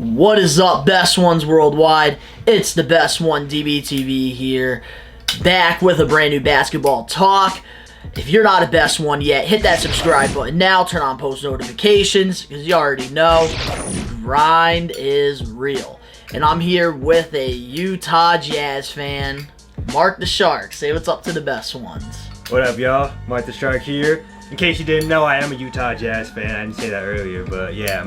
What is up, best ones worldwide? It's the best one DBTV here, back with a brand new basketball talk. If you're not a best one yet, hit that subscribe button now, turn on post notifications, because you already know, the grind is real. And I'm here with a Utah Jazz fan, Mark the Shark. Say what's up to the best ones. What up, y'all? Mark the Shark here. In case you didn't know, I am a Utah Jazz fan. I didn't say that earlier, but yeah,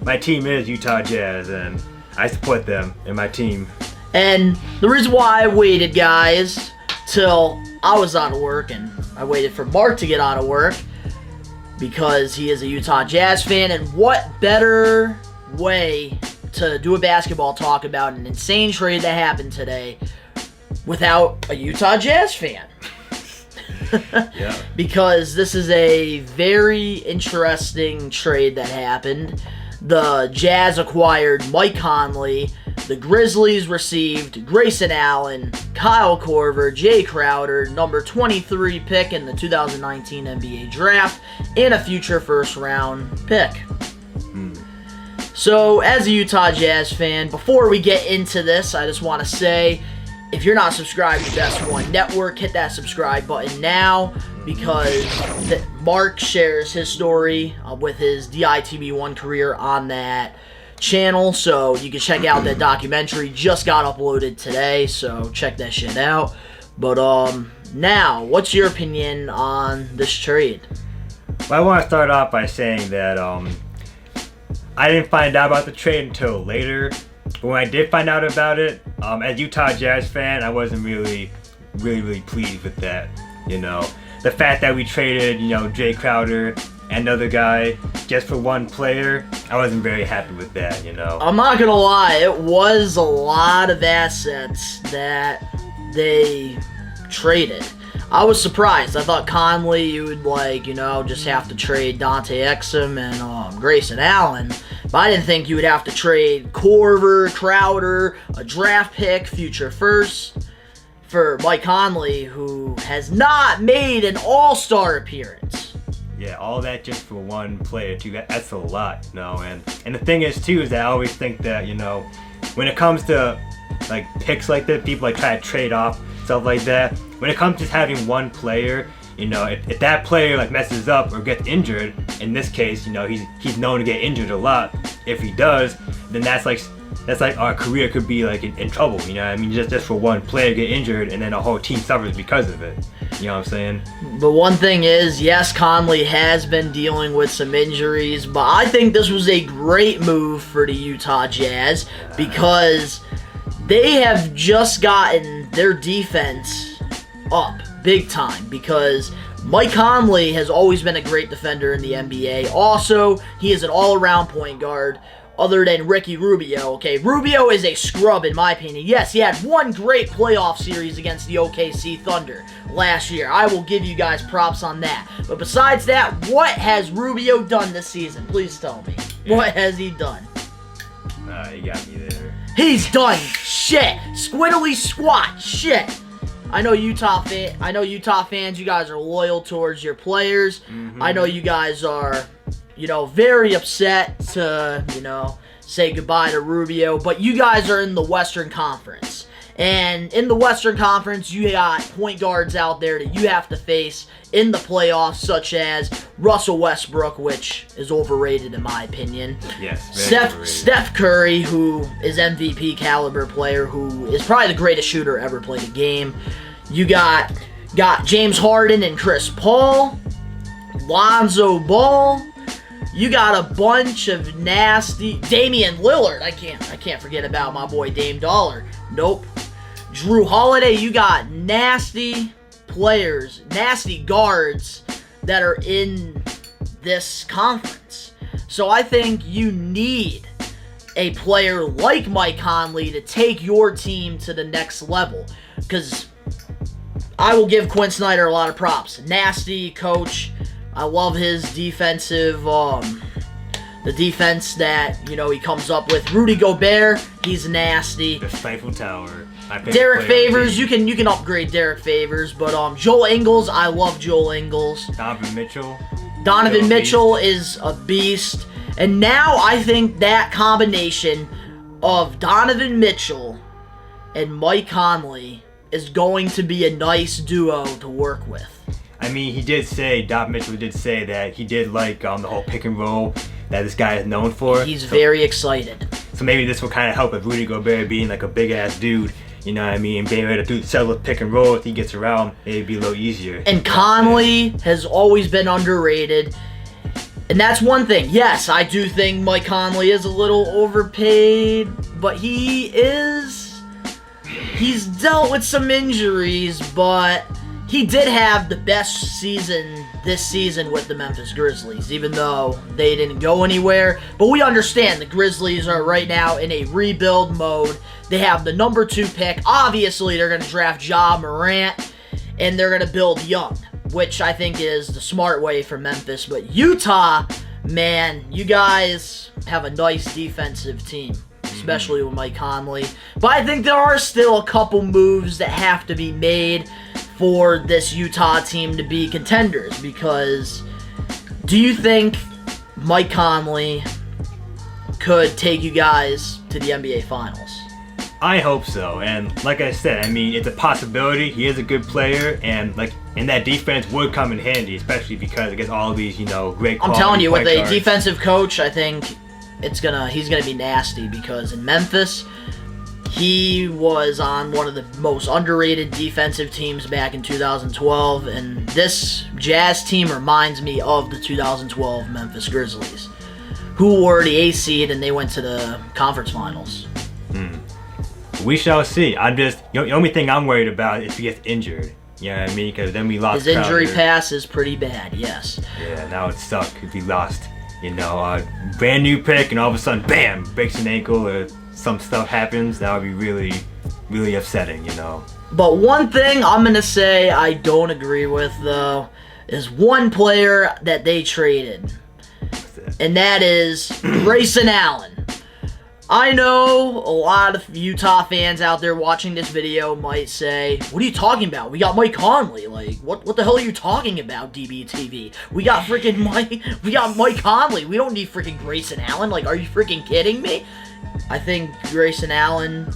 my team is Utah Jazz, and I support them and my team. And the reason why I waited, guys, till I was out of work, and I waited for Mark to get out of work, because he is a Utah Jazz fan, and what better way to do a basketball talk about an insane trade that happened today without a Utah Jazz fan? Yeah. Because this is a very interesting trade that happened. The Jazz acquired Mike Conley. The Grizzlies received Grayson Allen, Kyle Korver, Jay Crowder, number 23 pick in the 2019 NBA Draft, and a future first-round pick. So, as a Utah Jazz fan, before we get into this, I just want to say, if you're not subscribed to Best One Network, hit that subscribe button now, because Mark shares his story with his DITB1 career on that channel, so you can check out that documentary. Just got uploaded today, so check that shit out. But now, what's your opinion on this trade? Well, I want to start off by saying that I didn't find out about the trade until later. But when I did find out about it, as a Utah Jazz fan, I wasn't really pleased with that. You know, the fact that we traded, Jay Crowder and another guy just for one player, I wasn't very happy with that. I'm not gonna lie, it was a lot of assets that they traded. I was surprised. I thought Conley, you would just have to trade Dante Exum and Grayson Allen. But I didn't think you would have to trade Korver, Crowder, a draft pick, future first, for Mike Conley, who has not made an all-star appearance. Yeah, all that just for one player, too. That's a lot, And the thing is, too, is that I always think that, when it comes to, picks like this, people, try to trade off, stuff like that. When it comes to just having one player, if that player messes up or gets injured, in this case, he's known to get injured a lot. If he does, then that's our career could be in trouble. Just for one player get injured and then a whole team suffers because of it. You know what I'm saying? But one thing is, yes, Conley has been dealing with some injuries, but I think this was a great move for the Utah Jazz because they have just gotten their defense up big time, because Mike Conley has always been a great defender in the NBA. Also, he is an all-around point guard other than Ricky Rubio. Okay, Rubio is a scrub in my opinion. Yes, he had one great playoff series against the OKC Thunder last year. I will give you guys props on that. But besides that, what has Rubio done this season? Please tell me. Yeah. What has he done? You got me there. He's done shit. Squiddly squat shit. I know Utah fans, you guys are loyal towards your players. Mm-hmm. I know you guys are, very upset to, say goodbye to Rubio, but you guys are in the Western Conference. And in the Western Conference, you got point guards out there that you have to face in the playoffs, such as Russell Westbrook, which is overrated in my opinion. Yes, Steph Curry, who is MVP caliber player, who is probably the greatest shooter ever played a game. You got James Harden and Chris Paul, Lonzo Ball. You got a bunch of nasty Damian Lillard. I can't forget about my boy Dame Dollar. Nope. Drew Holiday. You got nasty players, nasty guards that are in this conference. So I think you need a player like Mike Conley to take your team to the next level. Because I will give Quinn Snyder a lot of props. Nasty coach. I love his defensive, the defense that, he comes up with. Rudy Gobert, he's nasty. The Stifle Tower. Derek Favors, you can upgrade Derek Favors, but Joel Ingles, I love Joel Ingles. Donovan Mitchell. Donovan Mitchell is a beast. And now I think that combination of Donovan Mitchell and Mike Conley is going to be a nice duo to work with. I mean, Donovan Mitchell did say that he did like the whole pick and roll that this guy is known for. He's very excited. So maybe this will kind of help with Rudy Gobert being like a big ass dude, you know what I mean, being able to settle the pick and roll if he gets around, it'd be a little easier. And Conley has always been underrated. And that's one thing. Yes, I do think Mike Conley is a little overpaid, but he's dealt with some injuries, but he did have the best season this season with the Memphis Grizzlies, even though they didn't go anywhere. But we understand the Grizzlies are right now in a rebuild mode. They have the number 2 pick. Obviously, they're going to draft Ja Morant, and they're going to build young, which I think is the smart way for Memphis. But Utah, man, you guys have a nice defensive team, especially with Mike Conley. But I think there are still a couple moves that have to be made for this Utah team to be contenders, because do you think Mike Conley could take you guys to the NBA Finals? I hope so, and like I said, I mean, it's a possibility. He is a good player, and that defense would come in handy, especially because against all these, great quality. I'm telling you, with a guards. defensive coach, I think he's gonna be nasty, because in Memphis, he was on one of the most underrated defensive teams back in 2012, and this Jazz team reminds me of the 2012 Memphis Grizzlies, who were the 8th seed and they went to the conference finals. We shall see. The only thing I'm worried about is if he gets injured. You know what I mean? Because then we lost. His injury pass is pretty bad, yes. Yeah, now it suck if he lost. A brand new pick and all of a sudden, bam, breaks an ankle or some stuff happens. That would be really, really upsetting, But one thing I'm going to say I don't agree with, though, is one player that they traded. And that is Grayson Allen. I know a lot of Utah fans out there watching this video might say, what are you talking about? We got Mike Conley. Like, what the hell are you talking about, DBTV? We got Mike Conley. We don't need freaking Grayson Allen. Like, are you freaking kidding me? I think Grayson Allen,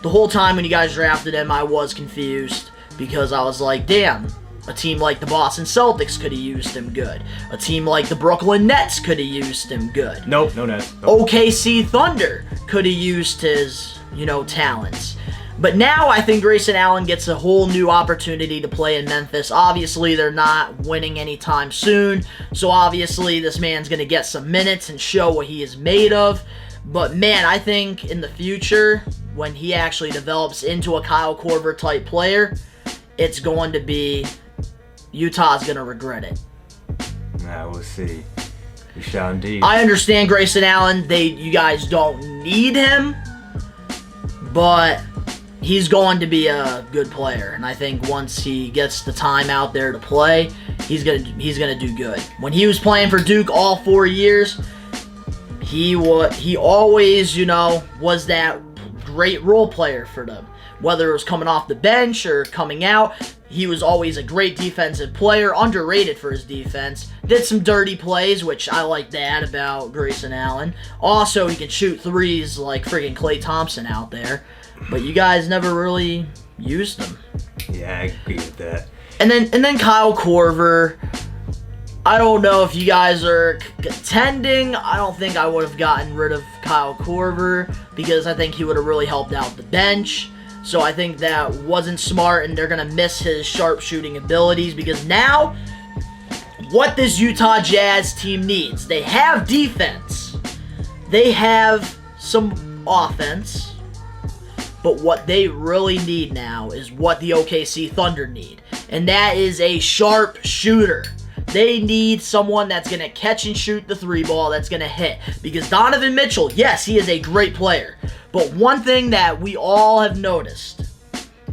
the whole time when you guys drafted him, I was confused, because I was like, damn, a team like the Boston Celtics could have used him good. A team like the Brooklyn Nets could have used him good. Nope, no Nets. Nope. OKC Thunder could have used his, talents. But now I think Grayson Allen gets a whole new opportunity to play in Memphis. Obviously, they're not winning anytime soon, so obviously this man's going to get some minutes and show what he is made of. But man, I think in the future, when he actually develops into a Kyle Korver type player, it's going to be, Utah's going to regret it. Nah, we'll see. We shall indeed. I understand Grayson Allen, you guys don't need him, but he's going to be a good player. And I think once he gets the time out there to play, he's gonna do good. When he was playing for Duke all 4 years, he always, was that great role player for them. Whether it was coming off the bench or coming out, he was always a great defensive player, underrated for his defense. Did some dirty plays, which I like that about Grayson Allen. Also, he can shoot threes like friggin' Klay Thompson out there. But you guys never really used him. Yeah, I agree with that. And then Kyle Korver, I don't know if you guys are contending. I don't think I would have gotten rid of Kyle Korver, because I think he would have really helped out the bench. So I think that wasn't smart, and they're going to miss his sharp shooting abilities, because now what this Utah Jazz team needs, they have defense, they have some offense, but what they really need now is what the OKC Thunder need, and that is a sharp shooter. They need someone that's going to catch and shoot the 3-ball, that's going to hit. Because Donovan Mitchell, yes, he is a great player. But one thing that we all have noticed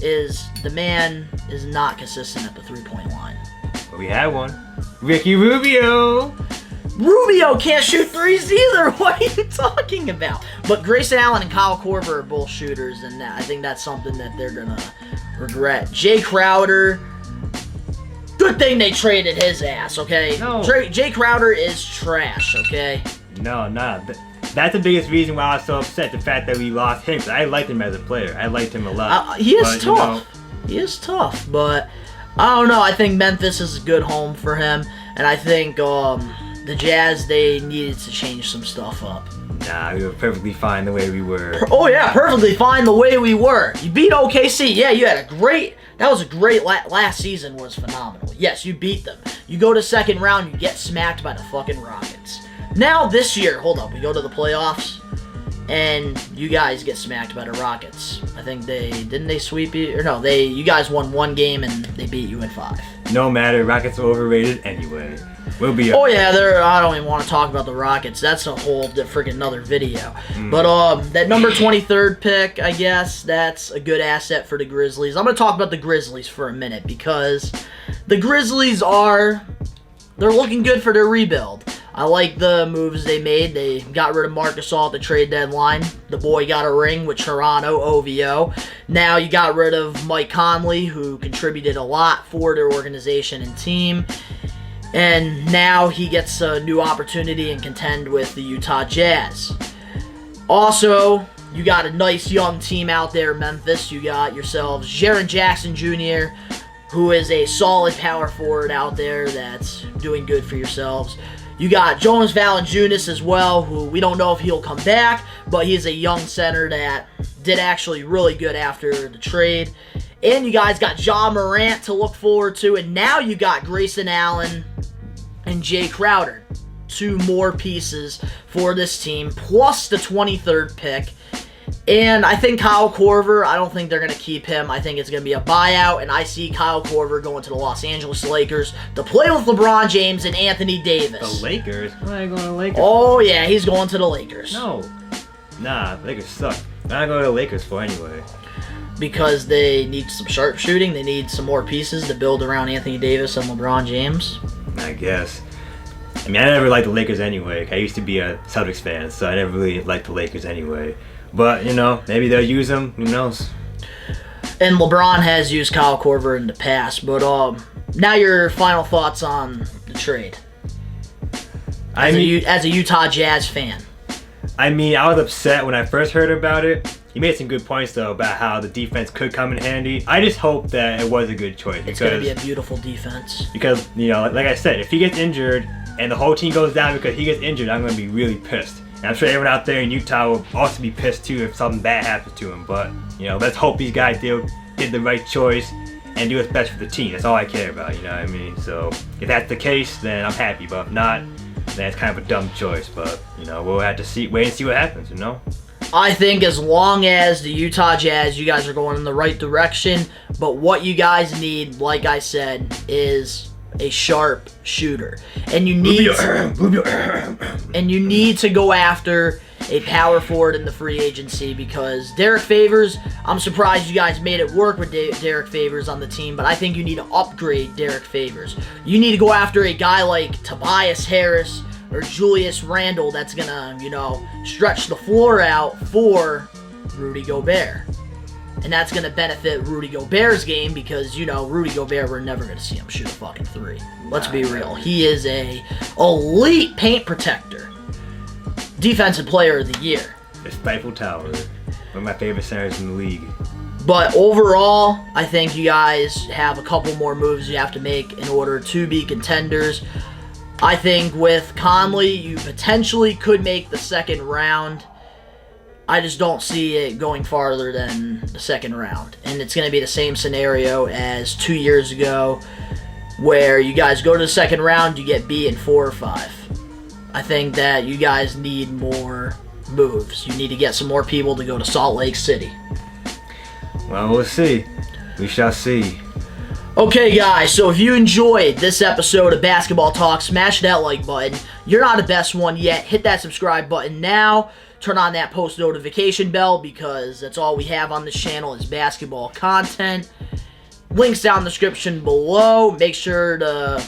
is the man is not consistent at the 3-point line. But we had one. Ricky Rubio! Rubio can't shoot threes either. What are you talking about? But Grayson Allen and Kyle Korver are both shooters, and I think that's something that they're going to regret. Jay Crowder... Good thing they traded his ass, okay? No. Jay Crowder is trash, okay? No, nah. That's the biggest reason why I was so upset. The fact that we lost him. 'Cause I liked him as a player. I liked him a lot. He is but, tough. He is tough, but I don't know. I think Memphis is a good home for him, and I think the Jazz, they needed to change some stuff up. Nah, we were perfectly fine the way we were. Oh yeah, perfectly fine the way we were. You beat OKC. Yeah, you had a great. That was a great last season. Was phenomenal. Yes, you beat them. You go to second round, you get smacked by the fucking Rockets. Now this year, hold up, we go to the playoffs, and you guys get smacked by the Rockets. I think they sweep you, or no, you guys won one game and they beat you in 5. No matter, Rockets are overrated anyway. We'll be. Oh yeah, I don't even want to talk about the Rockets. That's a whole freaking another video. But that number 23rd pick, I guess that's a good asset for the Grizzlies. I'm gonna talk about the Grizzlies for a minute because the Grizzlies they're looking good for their rebuild. I like the moves they made. They got rid of Marc Gasol at the trade deadline. The boy got a ring with Toronto, OVO. Now you got rid of Mike Conley, who contributed a lot for their organization and team. And now he gets a new opportunity and contend with the Utah Jazz. Also, you got a nice young team out there, Memphis. You got yourselves Jaren Jackson Jr., who is a solid power forward out there that's doing good for yourselves. You got Jonas Valanciunas as well, who we don't know if he'll come back, but he's a young center that did actually really good after the trade. And you guys got Ja Morant to look forward to, and now you got Grayson Allen and Jay Crowder. 2 more pieces for this team, plus the 23rd pick. And I think Kyle Korver, I don't think they're going to keep him. I think it's going to be a buyout, and I see Kyle Korver going to the Los Angeles Lakers to play with LeBron James and Anthony Davis. The Lakers? Why are you going to the Lakers? Oh, yeah, he's going to the Lakers. No. Nah, the Lakers suck. What am I going to the Lakers for anyway? Because they need some sharpshooting. They need some more pieces to build around Anthony Davis and LeBron James. I guess. I mean, I never liked the Lakers anyway. I used to be a Celtics fan, so I never really liked the Lakers anyway. But, maybe they'll use him. Who knows? And LeBron has used Kyle Korver in the past. But now your final thoughts on the trade. As a Utah Jazz fan. I mean, I was upset when I first heard about it. You made some good points, though, about how the defense could come in handy. I just hope that it was a good choice. It's going to be a beautiful defense. Because, like I said, if he gets injured and the whole team goes down because he gets injured, I'm going to be really pissed. And I'm sure everyone out there in Utah will also be pissed too if something bad happens to him. But, let's hope these guys did the right choice and do what's best for the team. That's all I care about, you know what I mean? So if that's the case, then I'm happy. But if not, then it's kind of a dumb choice. But, we'll have to wait and see what happens, I think as long as the Utah Jazz, you guys are going in the right direction. But what you guys need, like I said, is a sharp shooter, and you need to go after a power forward in the free agency because Derek Favors, I'm surprised you guys made it work with Derek Favors on the team, but I think you need to upgrade Derek Favors. You need to go after a guy like Tobias Harris or Julius Randle that's gonna, stretch the floor out for Rudy Gobert. And that's going to benefit Rudy Gobert's game because, Rudy Gobert, we're never going to see him shoot a fucking 3. Let's be real. He is a elite paint protector. Defensive player of the year. The Stifle Tower. One of my favorite centers in the league. But overall, I think you guys have a couple more moves you have to make in order to be contenders. I think with Conley, you potentially could make the second round. I just don't see it going farther than the second round. And it's going to be the same scenario as 2 years ago where you guys go to the second round, you get beat in 4 or 5. I think that you guys need more moves. You need to get some more people to go to Salt Lake City. Well, we'll see. We shall see. Okay, guys, so if you enjoyed this episode of Basketball Talk, smash that like button. You're not the best one yet. Hit that subscribe button now. Turn on that post notification bell because that's all we have on this channel is basketball content. Links down in the description below. Make sure to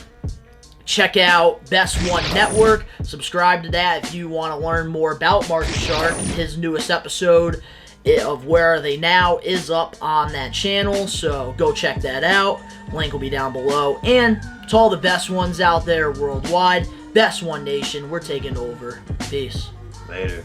check out Best One Network. Subscribe to that if you want to learn more about Marcus Sharp. His newest episode of Where Are They Now is up on that channel, so go check that out. Link will be down below. And to all the best ones out there worldwide, Best One Nation. We're taking over. Peace. Later.